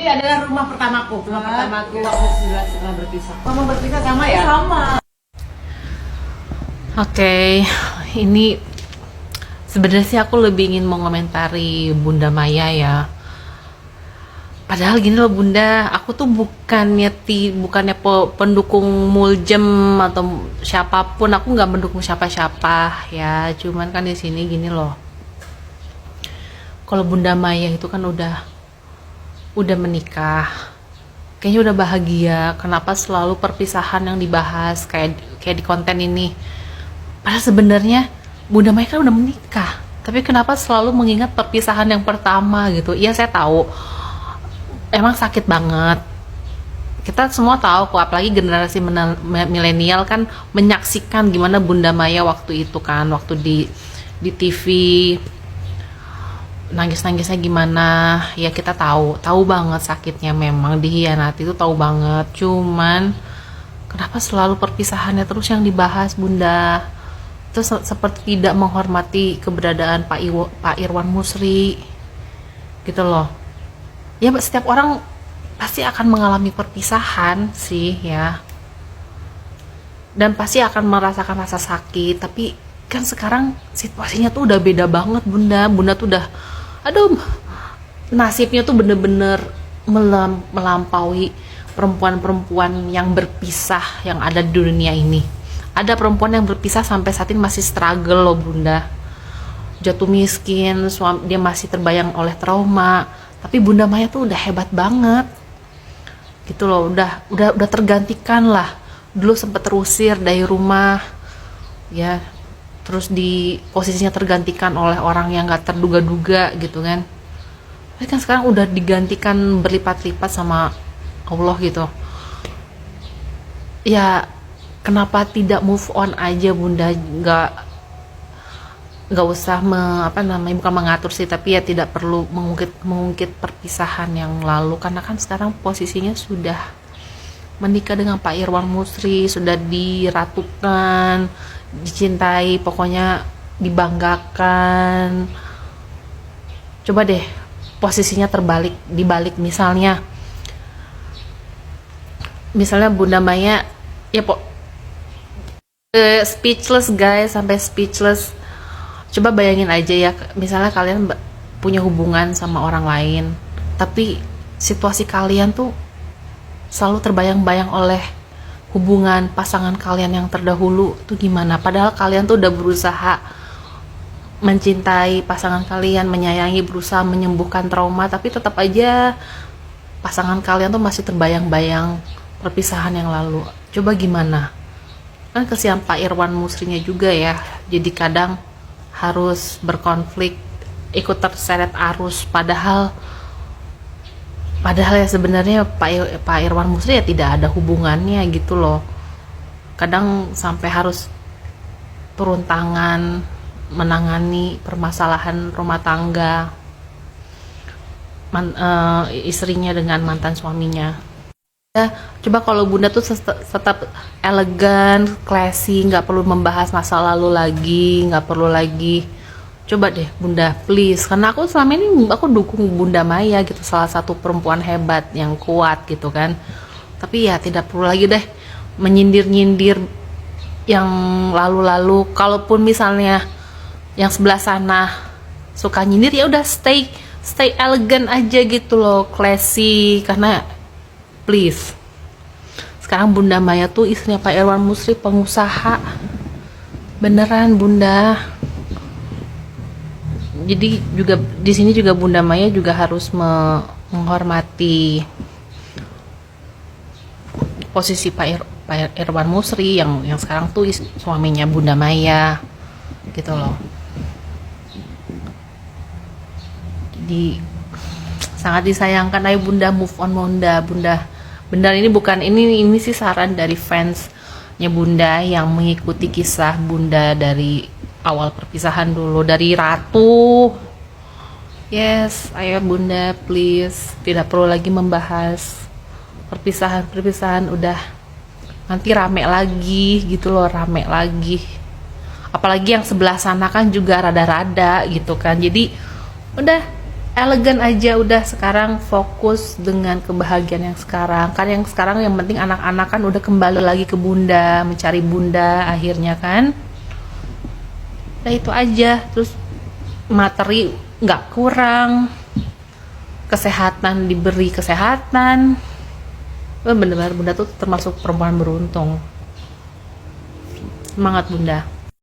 Ini adalah rumah pertamaku. Rumah pertamaku waktu setelah berpisah. Kamu berpisah sama ya? Sama. Oke, ini sebenarnya sih aku lebih ingin mengomentari Bunda Maya ya. Padahal gini loh Bunda, aku tuh bukannya pendukung Muljem atau siapapun, aku nggak mendukung siapa-siapa ya. Cuman kan di sini gini loh. Kalau Bunda Maya itu kan udah menikah, kayaknya udah bahagia. Kenapa selalu perpisahan yang dibahas kayak di konten ini? Padahal sebenarnya Bunda Maya kan udah menikah, tapi kenapa selalu mengingat perpisahan yang pertama gitu? Iya saya tahu, emang sakit banget. Kita semua tahu kok, apalagi generasi milenial kan menyaksikan gimana Bunda Maya waktu itu kan, waktu di TV nangis-nangisnya gimana ya. Kita tahu banget sakitnya, memang dihianati itu tahu banget. Cuman kenapa selalu perpisahannya terus yang dibahas Bunda? Itu seperti tidak menghormati keberadaan Pak Irwan Musri gitu loh ya. Setiap orang pasti akan mengalami perpisahan sih ya, dan pasti akan merasakan rasa sakit. Tapi kan sekarang situasinya tuh udah beda banget Bunda. Bunda tuh udah, aduh, nasibnya tuh bener-bener melampaui perempuan-perempuan yang berpisah yang ada di dunia ini. Ada perempuan yang berpisah sampai saat ini masih struggle loh Bunda, jatuh miskin, dia masih terbayang oleh trauma. Tapi Bunda Maya tuh udah hebat banget gitu loh, udah tergantikan lah. Dulu sempat terusir dari rumah ya, terus di posisinya tergantikan oleh orang yang gak terduga-duga gitu kan. Tapi kan sekarang udah digantikan berlipat-lipat sama Allah gitu ya. Kenapa tidak move on aja Bunda? Nggak usah bukan mengatur sih, tapi ya tidak perlu mengungkit perpisahan yang lalu, karena kan sekarang posisinya sudah menikah dengan Pak Irwan Musri, sudah diratukan, dicintai, pokoknya dibanggakan. Coba deh posisinya dibalik, misalnya Bunda Maya ya speechless guys, sampai speechless. Coba bayangin aja ya, misalnya kalian punya hubungan sama orang lain, tapi situasi kalian tuh selalu terbayang-bayang oleh hubungan pasangan kalian yang terdahulu tuh gimana. Padahal kalian tuh udah berusaha mencintai pasangan kalian, menyayangi, berusaha menyembuhkan trauma, tapi tetap aja pasangan kalian tuh masih terbayang-bayang perpisahan yang lalu. Coba gimana? Kan kesian Pak Irwan Musrinya juga ya, jadi kadang harus berkonflik, ikut terseret arus, padahal ya sebenarnya Pak Irwan Musri ya tidak ada hubungannya gitu loh. Kadang sampai harus turun tangan menangani permasalahan rumah tangga istrinya dengan mantan suaminya. Ya, coba kalau Bunda tuh tetap elegan, classy, nggak perlu membahas masa lalu lagi, nggak perlu lagi. Coba deh Bunda, please, karena aku selama ini aku dukung Bunda Maya gitu, salah satu perempuan hebat yang kuat gitu kan. Tapi ya tidak perlu lagi deh menyindir-nyindir yang lalu-lalu. Kalaupun misalnya yang sebelah sana suka nyindir, ya udah stay elegan aja gitu loh, classy. Karena please, sekarang Bunda Maya tuh istrinya Pak Irwan Musri, pengusaha beneran Bunda. Jadi juga di sini juga Bunda Maya juga harus menghormati posisi Pak Irwan Musri yang sekarang tuh suaminya Bunda Maya gitu loh. Jadi sangat disayangkan. Ayo Bunda, move on Bunda. Benar, ini bukan ini sih saran dari fansnya Bunda yang mengikuti kisah Bunda dari awal perpisahan dulu, dari Ratu. Yes, ayo Bunda, please, tidak perlu lagi membahas perpisahan, udah nanti rame lagi gitu loh, rame lagi. Apalagi yang sebelah sana kan juga rada-rada gitu kan. Jadi udah elegan aja udah. Sekarang fokus dengan kebahagiaan yang sekarang kan, yang sekarang yang penting anak-anak kan udah kembali lagi ke bunda, mencari bunda akhirnya kan. Nah itu aja. Terus materi nggak kurang, kesehatan diberi kesehatan. Bener-bener bunda tuh termasuk perempuan beruntung. Semangat bunda.